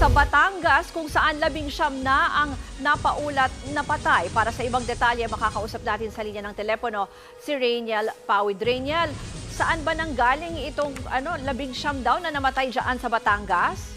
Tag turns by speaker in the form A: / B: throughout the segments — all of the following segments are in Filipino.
A: sa Batangas kung saan 19 na ang napaulat na patay. Para sa ibang detalye, makakausap natin sa linya ng telepono si Rainiel Pawid. Rainiel, saan ba nanggaling itong 19 daw na namatay dyan sa Batangas?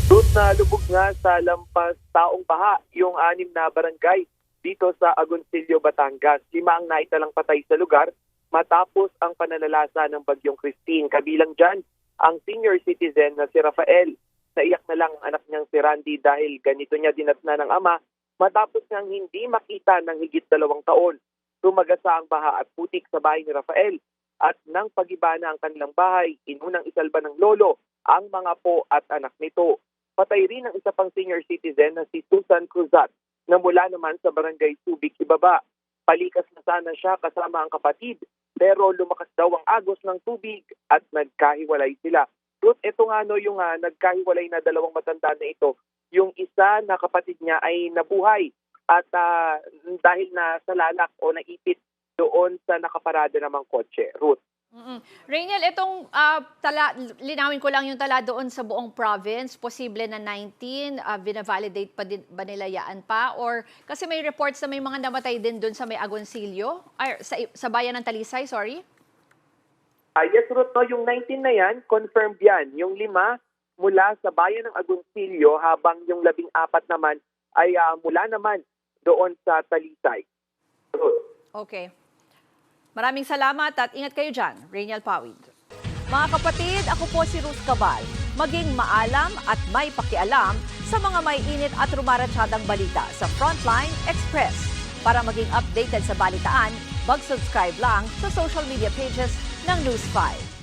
B: Ruth, na lubog nga sa lampas taong baha yung 6 na barangay dito sa Agoncillo, Batangas. 5 ang naitalang patay sa lugar matapos ang pananalasa ng bagyong Christine. Kabilang dyan ang senior citizen na si Rafael. Naiyak na lang ang anak niyang si Randy dahil ganito niya dinatna ng ama matapos niyang hindi makita ng higit 2 taon. Tumagasa ang baha at putik sa bahay ni Rafael at nang pagiba na ang kanilang bahay, inunang isalba ng lolo ang mga po at anak nito. Patay rin ang isa pang senior citizen na si Susan Cruzat na mula naman sa barangay Subic, Ibaba. Palikas na sana siya kasama ang kapatid pero lumakas daw ang agos ng tubig at nagkahiwalay sila. Ruth, ito nga yung nagkahiwalay na 2 matanda na ito. Yung isa na kapatid niya ay nabuhay at dahil na salalak o naipit doon sa nakaparada namang kotse. Ruth.
A: Rainiel, itong linawin ko lang yung tala doon sa buong province, posible na 19, binavalidate pa din ba nila yaan pa? Or kasi may reports na may mga namatay din doon sa may Agoncillo, ay, sa bayan ng Talisay, sorry?
B: Yes, Ruth, no, yung 19 na yan, confirmed yan. Yung 5 mula sa bayan ng Agoncillo habang yung 14 naman ay mula naman doon sa Talisay. Ruth.
A: Okay. Maraming salamat at ingat kayo dyan, Rainiel Pawid. Mga kapatid, ako po si Ruth Cabal. Maging maalam at may pakialam sa mga may init at rumaratsyadang balita sa Frontline Express. Para maging updated sa balitaan, mag-subscribe lang sa social media pages ng News 5.